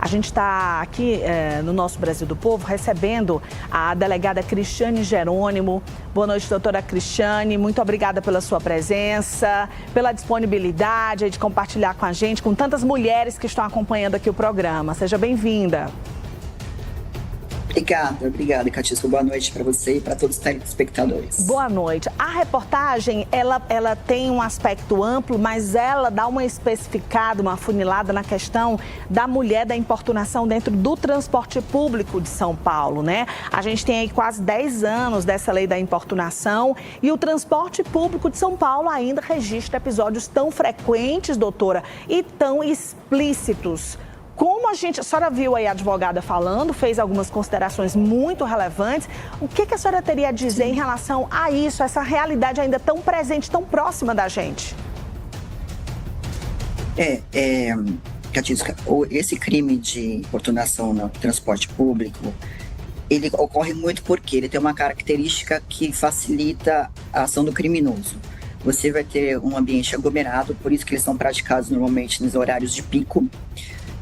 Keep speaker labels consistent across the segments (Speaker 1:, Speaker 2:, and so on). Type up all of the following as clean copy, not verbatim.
Speaker 1: A gente está aqui no nosso Brasil do Povo recebendo a delegada Cristiane Jerônimo. Boa noite, doutora Cristiane. Muito obrigada pela sua presença, pela disponibilidade de compartilhar com a gente, com tantas mulheres que estão acompanhando aqui o programa. Seja bem-vinda.
Speaker 2: Obrigada, Catisco. Boa noite para você e para todos os telespectadores.
Speaker 1: Boa noite. A reportagem, ela tem um aspecto amplo, mas ela dá uma especificada, uma afunilada na questão da mulher da importunação dentro do transporte público de São Paulo, né? A gente tem aí quase 10 anos dessa lei da importunação e o transporte público de São Paulo ainda registra episódios tão frequentes, doutora, e tão explícitos. Como a senhora viu aí a advogada falando, fez algumas considerações muito relevantes, o que a senhora teria a dizer em relação a isso, essa realidade ainda tão presente, tão próxima da gente?
Speaker 2: Catisca, esse crime de importunação no transporte público, ele ocorre muito porque ele tem uma característica que facilita a ação do criminoso. Você vai ter um ambiente aglomerado, por isso que eles são praticados normalmente nos horários de pico.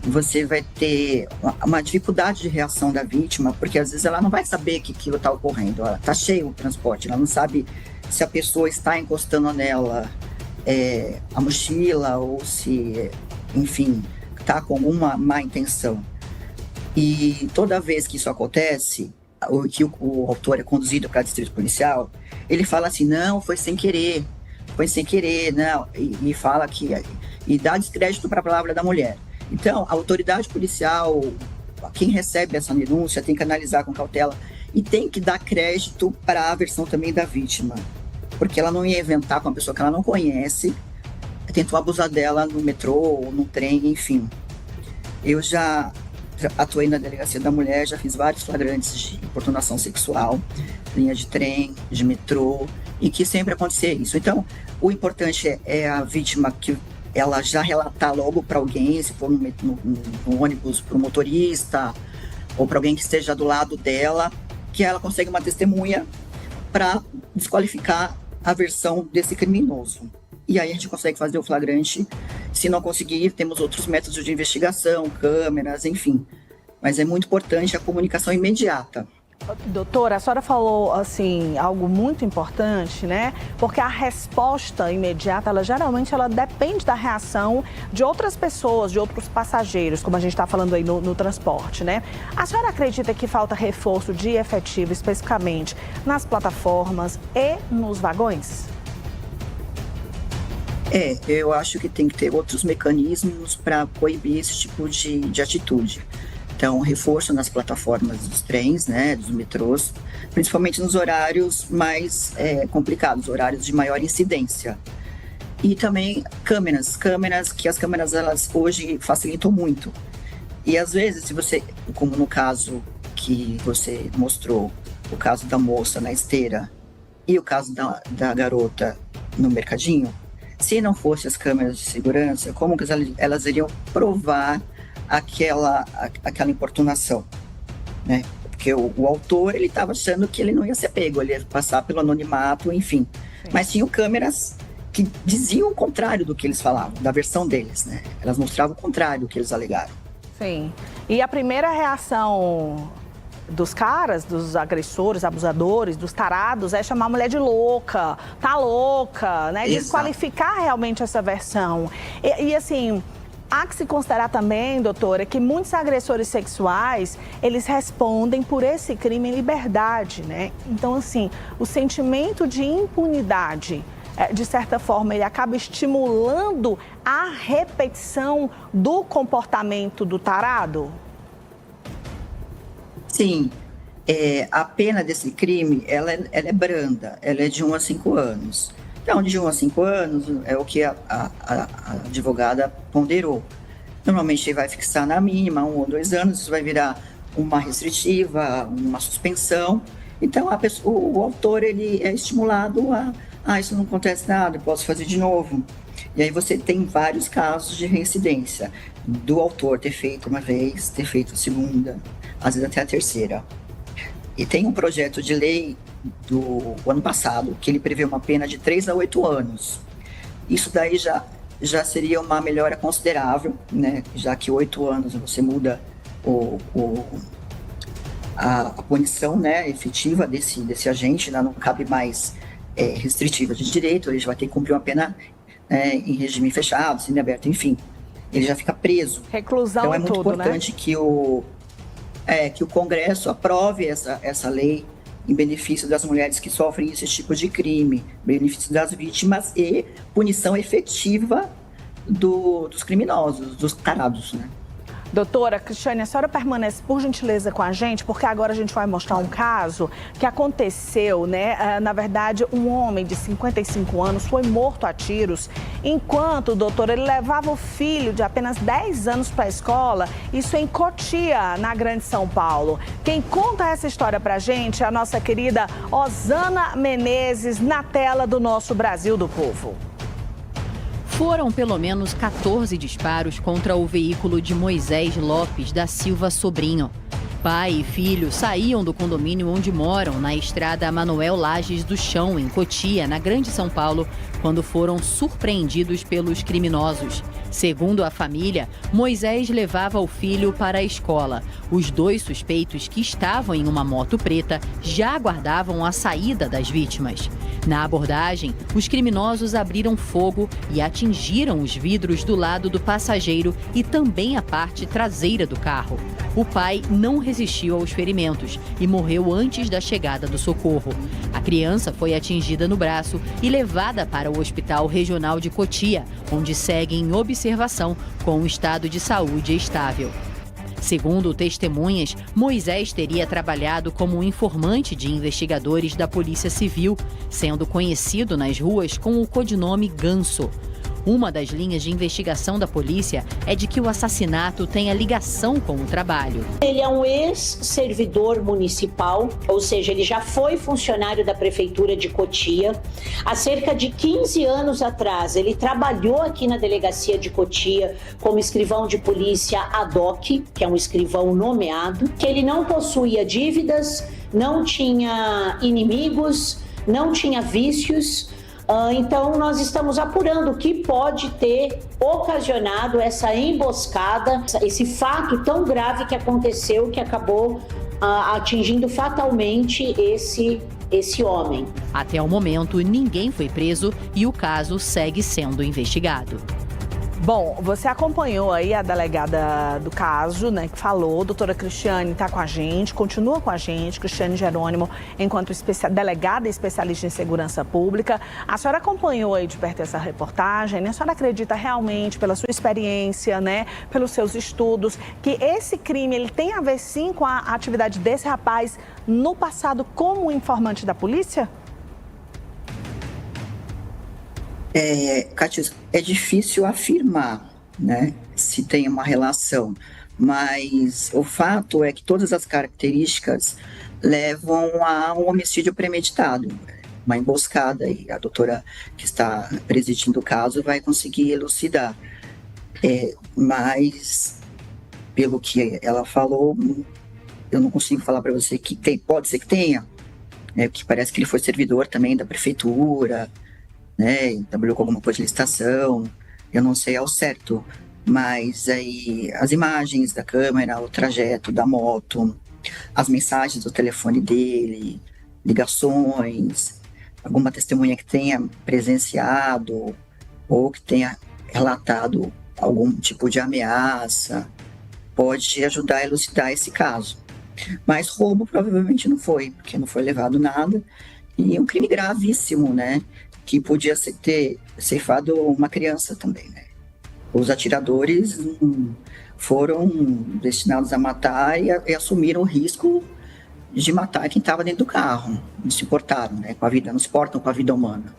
Speaker 2: Você vai ter uma dificuldade de reação da vítima, porque às vezes ela não vai saber que aquilo está ocorrendo. Está cheio o transporte, ela não sabe se a pessoa está encostando nela a mochila ou se, enfim, está com alguma má intenção. E toda vez que isso acontece, o autor é conduzido para o distrito policial, ele fala assim, não, foi sem querer, não, e fala que, e dá descrédito para a palavra da mulher. Então, a autoridade policial, quem recebe essa denúncia, tem que analisar com cautela e tem que dar crédito para a versão também da vítima, porque ela não ia inventar com uma pessoa que ela não conhece, tentou abusar dela no metrô ou no trem, enfim. Eu já atuei na Delegacia da Mulher, já fiz vários flagrantes de importunação sexual, linha de trem, de metrô, e que sempre acontecia isso. Então, o importante é a vítima que ela já relatar logo para alguém, se for no ônibus, para o motorista, ou para alguém que esteja do lado dela, que ela consegue uma testemunha para desqualificar a versão desse criminoso. E aí a gente consegue fazer o flagrante. Se não conseguir, temos outros métodos de investigação, câmeras, enfim. Mas é muito importante a comunicação imediata.
Speaker 1: Doutora, a senhora falou, assim, algo muito importante, né? Porque a resposta imediata, ela geralmente depende da reação de outras pessoas, de outros passageiros, como a gente está falando aí no transporte, né? A senhora acredita que falta reforço de efetivo, especificamente nas plataformas e nos vagões?
Speaker 2: Eu acho que tem que ter outros mecanismos para coibir esse tipo de atitude. Então, reforço nas plataformas dos trens, né, dos metrôs, principalmente nos horários mais complicados, horários de maior incidência. E também câmeras, que as câmeras elas hoje facilitam muito. E às vezes, se você, como no caso que você mostrou, o caso da moça na esteira e o caso da garota no mercadinho, se não fossem as câmeras de segurança, como que elas iriam provar aquela importunação, né? Porque o autor, ele estava achando que ele não ia ser pego, ele ia passar pelo anonimato, enfim. Sim. Mas tinham câmeras que diziam o contrário do que eles falavam, da versão deles, né? Elas mostravam o contrário do que eles alegaram.
Speaker 1: Sim. E a primeira reação dos caras, dos agressores, abusadores, dos tarados, é chamar a mulher de louca, tá louca, né?
Speaker 2: Exato.
Speaker 1: Desqualificar realmente essa versão. E assim, há que se considerar também, doutora, que muitos agressores sexuais, eles respondem por esse crime em liberdade, né? Então, assim, o sentimento de impunidade, de certa forma, ele acaba estimulando a repetição do comportamento do tarado?
Speaker 2: Sim. A pena desse crime, ela é branda, ela é de 1 a 5 anos. Então, de 1 a 5 anos é o que a advogada ponderou. Normalmente vai fixar na mínima 1 ou 2 anos, isso vai virar uma restritiva, uma suspensão. Então, o autor ele é estimulado isso não acontece nada, eu posso fazer de novo. E aí você tem vários casos de reincidência do autor ter feito uma vez, ter feito a segunda, às vezes até a terceira. E tem um projeto de lei do ano passado, que ele prevê uma pena de 3 a 8 anos. Isso daí já seria uma melhora considerável, né? Já que 8 anos você muda a punição, né, efetiva desse agente, né, não cabe mais restritiva de direito, ele já vai ter que cumprir uma pena em regime fechado, semiaberto, enfim, ele já fica preso.
Speaker 1: Reclusão
Speaker 2: então é
Speaker 1: e
Speaker 2: muito
Speaker 1: tudo,
Speaker 2: importante, né? que o Congresso aprove essa lei em benefício das mulheres que sofrem esse tipo de crime, benefício das vítimas e punição efetiva dos criminosos, dos tarados, né?
Speaker 1: Doutora Cristiane, a senhora permanece, por gentileza, com a gente, porque agora a gente vai mostrar um caso que aconteceu, né? Na verdade, um homem de 55 anos foi morto a tiros, enquanto, doutora, ele levava o filho de apenas 10 anos para a escola, isso em Cotia, na Grande São Paulo. Quem conta essa história pra gente é a nossa querida Osana Menezes, na tela do nosso Brasil do Povo.
Speaker 3: Foram pelo menos 14 disparos contra o veículo de Moisés Lopes da Silva Sobrinho. Pai e filho saíam do condomínio onde moram, na estrada Manuel Lages do Chão, em Cotia, na Grande São Paulo, quando foram surpreendidos pelos criminosos. Segundo a família, Moisés levava o filho para a escola. Os dois suspeitos, que estavam em uma moto preta, já aguardavam a saída das vítimas. Na abordagem, os criminosos abriram fogo e atingiram os vidros do lado do passageiro e também a parte traseira do carro. O pai não resistiu aos ferimentos e morreu antes da chegada do socorro. A criança foi atingida no braço e levada para o Hospital Regional de Cotia, onde segue em observação com um estado de saúde estável. Segundo testemunhas, Moisés teria trabalhado como informante de investigadores da Polícia Civil, sendo conhecido nas ruas com o codinome Ganso. Uma das linhas de investigação da polícia é de que o assassinato tenha ligação com o trabalho.
Speaker 4: Ele é um ex-servidor municipal, ou seja, ele já foi funcionário da Prefeitura de Cotia. Há cerca de 15 anos atrás, ele trabalhou aqui na Delegacia de Cotia como escrivão de polícia ad hoc, que é um escrivão nomeado, que ele não possuía dívidas, não tinha inimigos, não tinha vícios. Então, nós estamos apurando o que pode ter ocasionado essa emboscada, esse fato tão grave que aconteceu, que acabou atingindo fatalmente esse homem.
Speaker 3: Até o momento, ninguém foi preso e o caso segue sendo investigado.
Speaker 1: Bom, você acompanhou aí a delegada do caso, né, que falou, doutora Cristiane está com a gente, continua com a gente, Cristiane Jerônimo, enquanto delegada e especialista em segurança pública. A senhora acompanhou aí de perto essa reportagem, né? A senhora acredita realmente, pela sua experiência, né, pelos seus estudos, que esse crime ele tem a ver sim com a atividade desse rapaz no passado como informante da polícia?
Speaker 2: Cátia, é difícil afirmar, né, se tem uma relação, mas o fato é que todas as características levam a um homicídio premeditado, uma emboscada, e a doutora que está presidindo o caso vai conseguir elucidar. Mas, pelo que ela falou, eu não consigo falar para você que pode ser que tenha, porque parece que ele foi servidor também da prefeitura, né, trabalhou com alguma coisa de licitação, eu não sei ao certo, mas aí as imagens da câmera, o trajeto da moto, as mensagens do telefone dele, ligações, alguma testemunha que tenha presenciado ou que tenha relatado algum tipo de ameaça, pode ajudar a elucidar esse caso. Mas roubo provavelmente não foi, porque não foi levado nada, e um crime gravíssimo, né? Que podia ter ceifado uma criança também, né? Os atiradores foram destinados a matar e assumiram o risco de matar quem estava dentro do carro. Não se importaram, né? Com a vida, não se importam com a vida humana.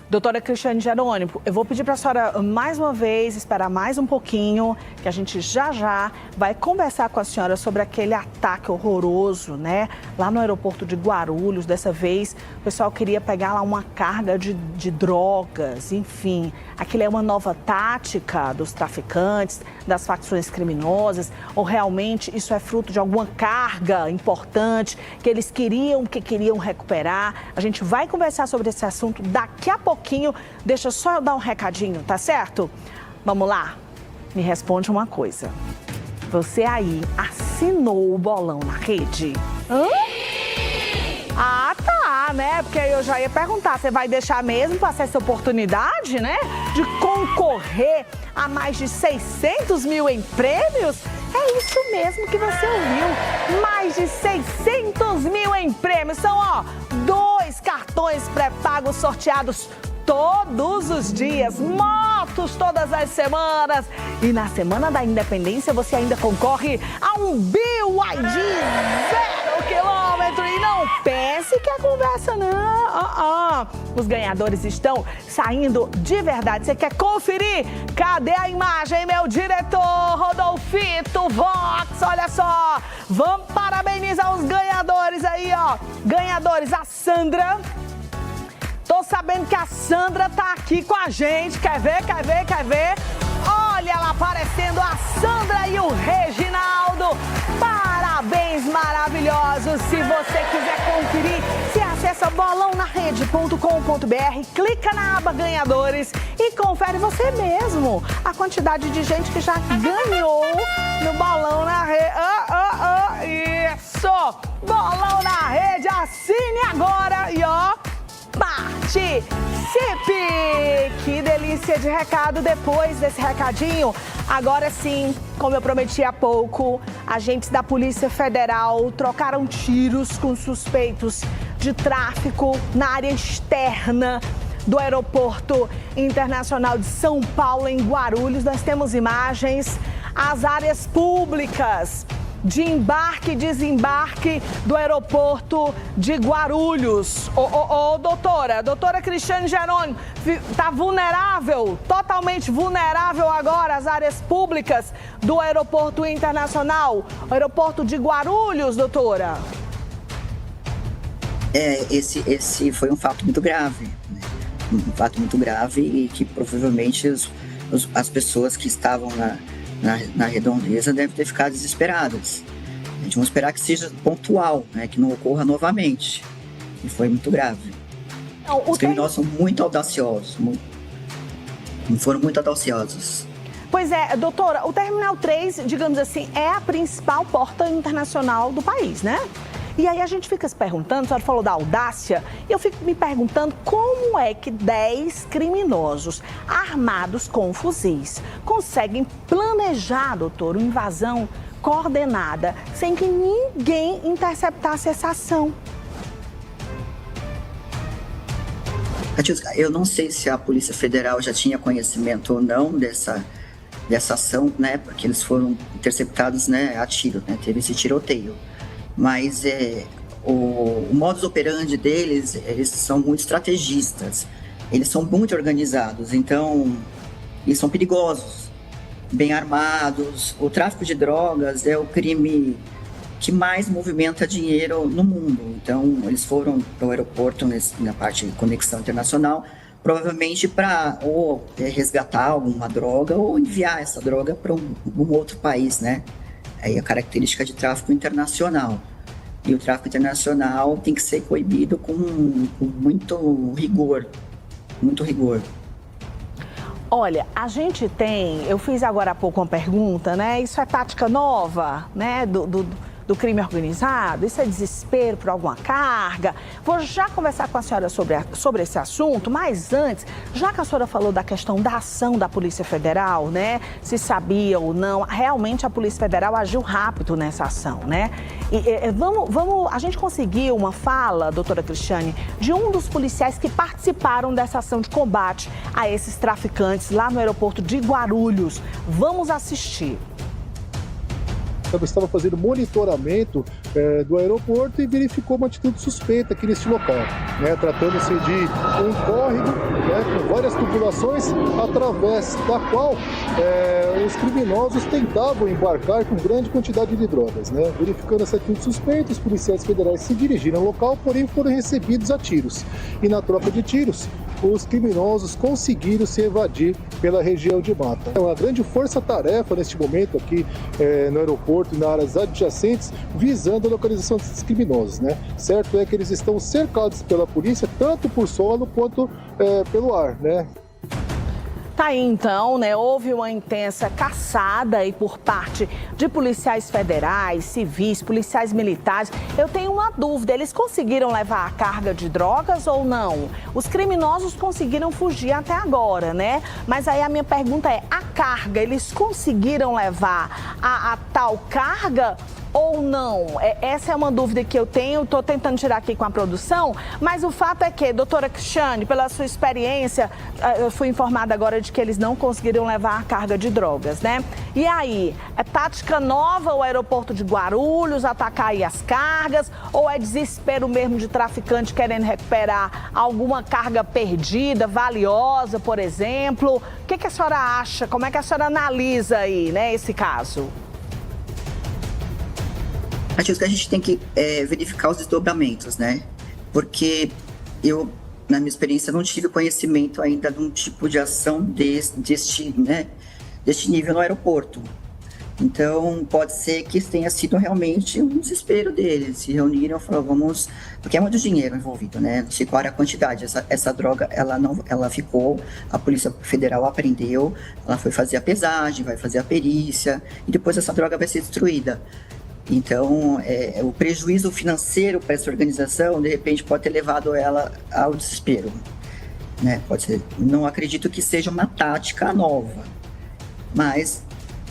Speaker 1: Doutora Cristiane Jerônimo, eu vou pedir para a senhora mais uma vez, esperar mais um pouquinho, que a gente já vai conversar com a senhora sobre aquele ataque horroroso, né? Lá no aeroporto de Guarulhos, dessa vez, o pessoal queria pegar lá uma carga de drogas, enfim. Aquilo é uma nova tática dos traficantes, das facções criminosas, ou realmente isso é fruto de alguma carga importante que eles queriam recuperar? A gente vai conversar sobre esse assunto daqui a pouquinho. Deixa só eu dar um recadinho, tá certo? Vamos lá? Me responde uma coisa. Você aí assinou o Bolão na Rede? Ah, tá, né? Porque eu já ia perguntar, você vai deixar mesmo passar essa oportunidade, né? De concorrer a mais de 600 mil em prêmios? É isso mesmo que você ouviu. Mais de 600 mil em prêmios. São, 2 cartões pré-pagos sorteados todos os dias, motos todas as semanas. E na Semana da Independência você ainda concorre a um BYD 0 quilômetro. E não pense que é conversa, não. Os ganhadores estão saindo de verdade. Você quer conferir? Cadê a imagem, meu diretor Rodolfito Vox? Olha só, vamos parabenizar os ganhadores aí, Ganhadores, a Sandra. Tô sabendo que a Sandra tá aqui com a gente. Quer ver? Olha ela aparecendo, a Sandra e o Reginaldo. Parabéns maravilhosos. Se você quiser conferir, você acessa bolãonarede.com.br, clica na aba Ganhadores e confere você mesmo a quantidade de gente que já ganhou no Bolão na Rede. Isso! Bolão na Rede, assine agora e participe! Que delícia de recado. Depois desse recadinho, agora sim, como eu prometi há pouco, agentes da Polícia Federal trocaram tiros com suspeitos de tráfico na área externa do Aeroporto Internacional de São Paulo, em Guarulhos. Nós temos imagens, as áreas públicas de embarque e desembarque do aeroporto de Guarulhos. Doutora Cristiane Jerônimo, tá vulnerável, totalmente vulnerável agora as áreas públicas do aeroporto internacional, aeroporto de Guarulhos, doutora?
Speaker 2: Esse foi um fato muito grave, né? Um fato muito grave e que provavelmente as pessoas que estavam na redondeza devem ter ficado desesperadas. A gente vai esperar que seja pontual, né? Que não ocorra novamente. E foi muito grave. Os criminosos são muito audaciosos. Foram muito audaciosos.
Speaker 1: Pois é, doutora, o Terminal 3, digamos assim, é a principal porta internacional do país, né? E aí a gente fica se perguntando, a senhora falou da audácia, e eu fico me perguntando como é que 10 criminosos armados com fuzis conseguem planejar, doutor, uma invasão coordenada sem que ninguém interceptasse essa ação.
Speaker 2: Eu não sei se a Polícia Federal já tinha conhecimento ou não dessa ação, né? Porque eles foram interceptados, né, a tiro, né? Teve esse tiroteio. Mas o modus operandi deles, eles são muito estrategistas, eles são muito organizados, então eles são perigosos, bem armados. O tráfico de drogas é o crime que mais movimenta dinheiro no mundo, então eles foram para o aeroporto na parte de conexão internacional, provavelmente para ou resgatar alguma droga ou enviar essa droga para um outro país, né? Aí a característica de tráfico internacional. E o tráfico internacional tem que ser coibido com muito rigor. Muito rigor.
Speaker 1: Olha, a gente tem... Eu fiz agora há pouco uma pergunta, né? Isso é tática nova, né? Do crime organizado? Isso é desespero por alguma carga? Vou já conversar com a senhora sobre esse assunto, mas antes, já que a senhora falou da questão da ação da Polícia Federal, né? Se sabia ou não, realmente a Polícia Federal agiu rápido nessa ação, né? E a gente conseguiu uma fala, doutora Cristiane, de um dos policiais que participaram dessa ação de combate a esses traficantes lá no aeroporto de Guarulhos. Vamos assistir.
Speaker 5: Estava fazendo monitoramento do aeroporto e verificou uma atitude suspeita aqui neste local, né? Tratando-se de um córrego, né, com várias tubulações, através da qual os criminosos tentavam embarcar com grande quantidade de drogas, né? Verificando essa atitude suspeita, os policiais federais se dirigiram ao local, porém foram recebidos a tiros. E na troca de tiros, os criminosos conseguiram se evadir pela região de mata. É uma grande força-tarefa neste momento aqui no aeroporto e nas áreas adjacentes, visando a localização desses criminosos, né? Certo é que eles estão cercados pela polícia, tanto por solo quanto pelo ar, né?
Speaker 1: Tá aí então, né? Houve uma intensa caçada aí por parte de policiais federais, civis, policiais militares. Eu tenho uma dúvida, eles conseguiram levar a carga de drogas ou não? Os criminosos conseguiram fugir até agora, né? Mas aí a minha pergunta é, a carga, eles conseguiram levar a tal carga ou não? Essa é uma dúvida que eu tenho, estou tentando tirar aqui com a produção, mas o fato é que, doutora Cristiane, pela sua experiência, eu fui informada agora de que eles não conseguiram levar a carga de drogas, né? E aí, é tática nova o aeroporto de Guarulhos, atacar aí as cargas, ou é desespero mesmo de traficante querendo recuperar alguma carga perdida, valiosa, por exemplo? O que a senhora acha? Como é que a senhora analisa aí, né, esse caso?
Speaker 2: Acho que a gente tem que verificar os desdobramentos, né? Porque eu, na minha experiência, não tive conhecimento ainda de um tipo de ação deste nível no aeroporto. Então, pode ser que tenha sido realmente um desespero deles. Se reuniram e falaram, vamos... Porque é muito dinheiro envolvido, né? Não sei qual era a quantidade. Essa droga, ela ficou, a Polícia Federal apreendeu, ela foi fazer a pesagem, vai fazer a perícia, e depois essa droga vai ser destruída. Então, o prejuízo financeiro para essa organização, de repente, pode ter levado ela ao desespero, né? Pode ser. Não acredito que seja uma tática nova, mas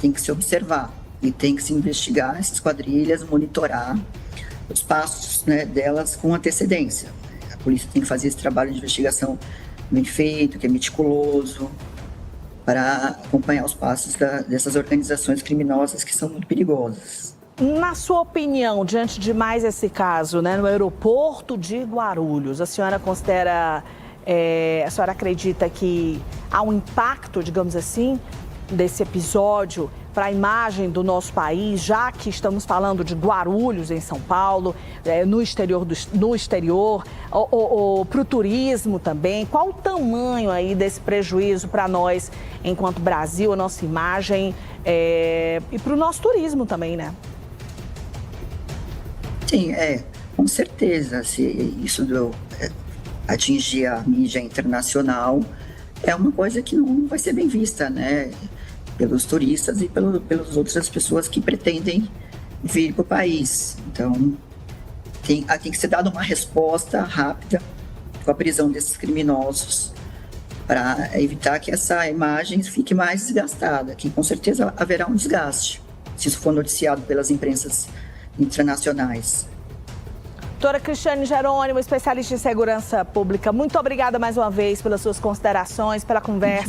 Speaker 2: tem que se observar e tem que se investigar essas quadrilhas, monitorar os passos, né, delas com antecedência. A polícia tem que fazer esse trabalho de investigação bem feito, que é meticuloso, para acompanhar os passos dessas organizações criminosas que são muito perigosas.
Speaker 1: Na sua opinião, diante de mais esse caso, né, no aeroporto de Guarulhos, a senhora considera, a senhora acredita que há um impacto, digamos assim, desse episódio para a imagem do nosso país, já que estamos falando de Guarulhos, em São Paulo, no exterior, para o turismo também? Qual o tamanho aí desse prejuízo para nós, enquanto Brasil, a nossa imagem e para o nosso turismo também, né?
Speaker 2: Sim, com certeza. Se isso atingir a mídia internacional, é uma coisa que não vai ser bem vista, né? Pelos turistas e pelas outras pessoas que pretendem vir para o país. Então, tem que ser dada uma resposta rápida com a prisão desses criminosos para evitar que essa imagem fique mais desgastada, que com certeza haverá um desgaste, se isso for noticiado pelas imprensas internacionais.
Speaker 1: Doutora Cristiane Jerônimo, especialista em segurança pública, muito obrigada mais uma vez pelas suas considerações, pela conversa.